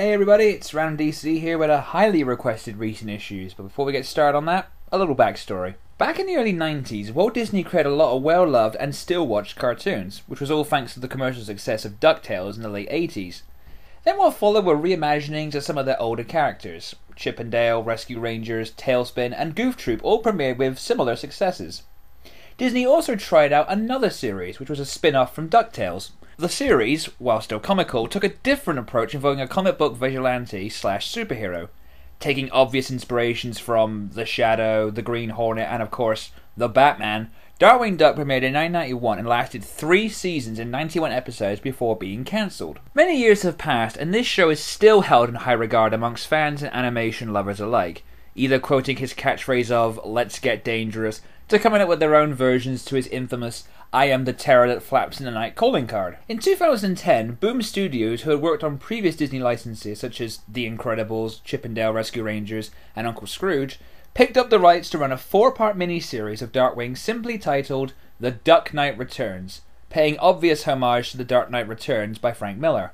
Hey everybody, it's Random DC here with a highly requested recent issues, but before we get started on that, a little backstory. Back in the early 90s, Walt Disney created a lot of well-loved and still-watched cartoons, which was all thanks to the commercial success of DuckTales in the late 80s. Then what followed were reimaginings of some of their older characters. Chip and Dale, Rescue Rangers, Tailspin, and Goof Troop all premiered with similar successes. Disney also tried out another series, which was a spin-off from DuckTales. The series, while still comical, took a different approach involving a comic book vigilante/superhero, taking obvious inspirations from The Shadow, The Green Hornet, and of course, The Batman. Darkwing Duck premiered in 1991 and lasted 3 seasons and 91 episodes before being cancelled. Many years have passed and this show is still held in high regard amongst fans and animation lovers alike, either quoting his catchphrase of "Let's get dangerous" to coming up with their own versions to his infamous "I am the terror that flaps in the night" calling card. In 2010, Boom Studios, who had worked on previous Disney licenses such as The Incredibles, Chip and Dale Rescue Rangers, and Uncle Scrooge, picked up the rights to run a 4-part miniseries of Darkwing simply titled The Dark Knight Returns, paying obvious homage to The Dark Knight Returns by Frank Miller.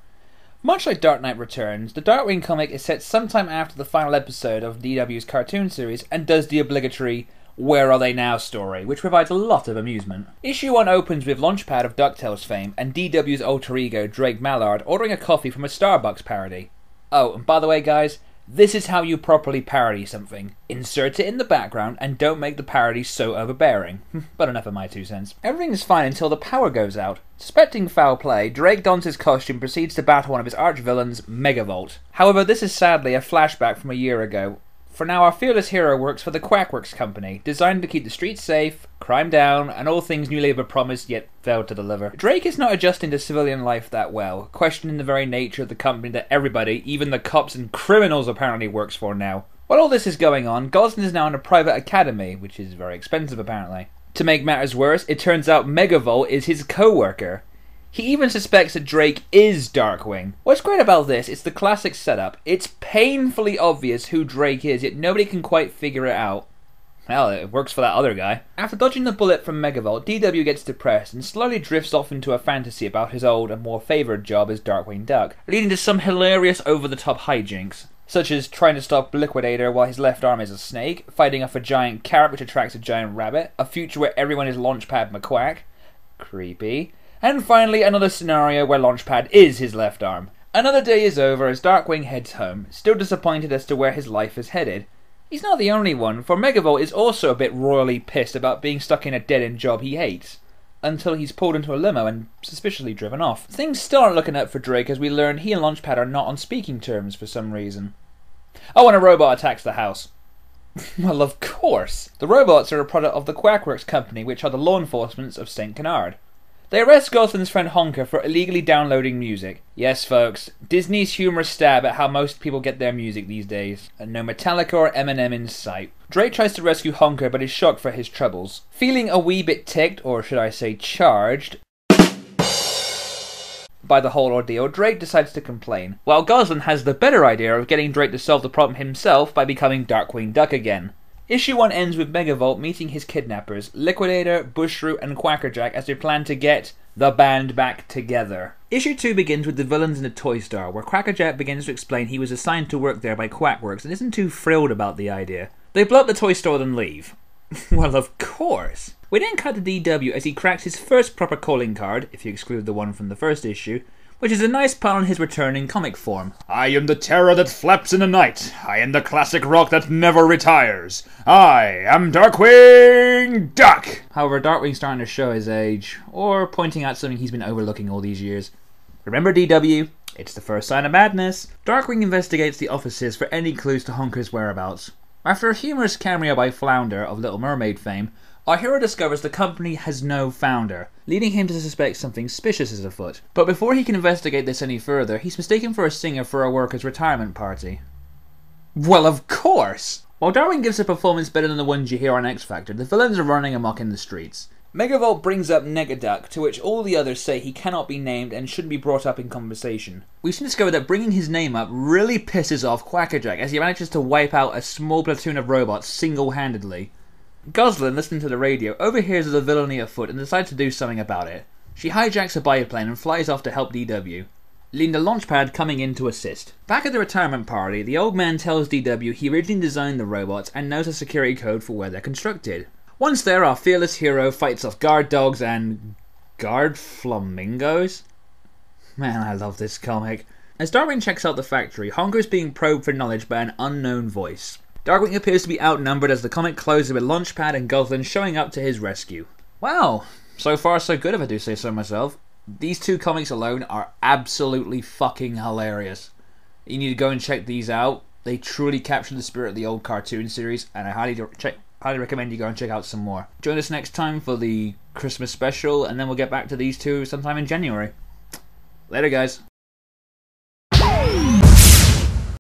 Much like Dark Knight Returns, the Darkwing comic is set sometime after the final episode of DW's cartoon series and does the obligatory "Where are they now" story, which provides a lot of amusement. Issue 1 opens with Launchpad of DuckTales fame and DW's alter ego Drake Mallard ordering a coffee from a Starbucks parody. Oh, and by the way guys, this is how you properly parody something. Insert it in the background and don't make the parody so overbearing. But enough of my 2 cents. Everything is fine until the power goes out. Suspecting foul play, Drake dons his costume and proceeds to battle one of his arch-villains, Megavolt. However, this is sadly a flashback from a year ago. For now, our fearless hero works for the Quackworks Company, designed to keep the streets safe, crime down, and all things New Labour promised yet failed to deliver. Drake is not adjusting to civilian life that well, questioning the very nature of the company that everybody, even the cops and criminals, apparently works for now. While all this is going on, Goslin is now in a private academy, which is very expensive apparently. To make matters worse, it turns out Megavolt is his co-worker. He even suspects that Drake is Darkwing. What's great about this is the classic setup. It's painfully obvious who Drake is, yet nobody can quite figure it out. Well, it works for that other guy. After dodging the bullet from Megavolt, DW gets depressed and slowly drifts off into a fantasy about his old and more favoured job as Darkwing Duck, leading to some hilarious over-the-top hijinks, such as trying to stop Liquidator while his left arm is a snake, fighting off a giant carrot which attracts a giant rabbit, a future where everyone is Launchpad McQuack, creepy, and finally another scenario where Launchpad is his left arm. Another day is over as Darkwing heads home, still disappointed as to where his life is headed. He's not the only one, for Megavolt is also a bit royally pissed about being stuck in a dead-end job he hates, until he's pulled into a limo and suspiciously driven off. Things still aren't looking up for Drake as we learn he and Launchpad are not on speaking terms for some reason. Oh, and a robot attacks the house. Well, of course! The robots are a product of the Quackworks Company, which are the law enforcement of St. Canard. They arrest Goslin's friend Honker for illegally downloading music. Yes, folks, Disney's humorous stab at how most people get their music these days, and no Metallica or Eminem in sight. Drake tries to rescue Honker but is shocked for his troubles. Feeling a wee bit ticked, or should I say charged, by the whole ordeal, Drake decides to complain, while Goslin has the better idea of getting Drake to solve the problem himself by becoming Darkwing Duck again. Issue 1 ends with Megavolt meeting his kidnappers, Liquidator, Bushroot, and Quackerjack as they plan to get the band back together. Issue 2 begins with the villains in the toy store, where Quackerjack begins to explain he was assigned to work there by Quackworks and isn't too thrilled about the idea. They blow up the toy store and leave. Well, of course! We then cut to DW as he cracks his first proper calling card, if you exclude the one from the first issue, which is a nice pun on his return in comic form. I am the terror that flaps in the night. I am the classic rock that never retires. I am Darkwing Duck! However, Darkwing's starting to show his age, or pointing out something he's been overlooking all these years. Remember DW? It's the first sign of madness. Darkwing investigates the offices for any clues to Honker's whereabouts. After a humorous cameo by Flounder of Little Mermaid fame, our hero discovers the company has no founder, leading him to suspect something suspicious is afoot. But before he can investigate this any further, he's mistaken for a singer for a workers' retirement party. Well, of course! While Darwin gives a performance better than the ones you hear on X Factor, the villains are running amok in the streets. Megavolt brings up Negaduck, to which all the others say he cannot be named and shouldn't be brought up in conversation. We soon discover that bringing his name up really pisses off Quackerjack as he manages to wipe out a small platoon of robots single-handedly. Goslin, listening to the radio, overhears of the villainy afoot and decides to do something about it. She hijacks a biplane and flies off to help DW. leading to Launchpad coming in to assist. Back at the retirement party, the old man tells DW he originally designed the robots and knows a security code for where they're constructed. Once there, our fearless hero fights off guard dogs and guard flamingos? Man, I love this comic. As Darkwing checks out the factory, Honker is being probed for knowledge by an unknown voice. Darkwing appears to be outnumbered as the comic closes with Launchpad and Gotham showing up to his rescue. Wow, so far so good if I do say so myself. These two comics alone are absolutely fucking hilarious. You need to go and check these out. They truly capture the spirit of the old cartoon series, and I highly recommend you go and check out some more. Join us next time for the Christmas special, and then we'll get back to these two sometime in January. Later, guys.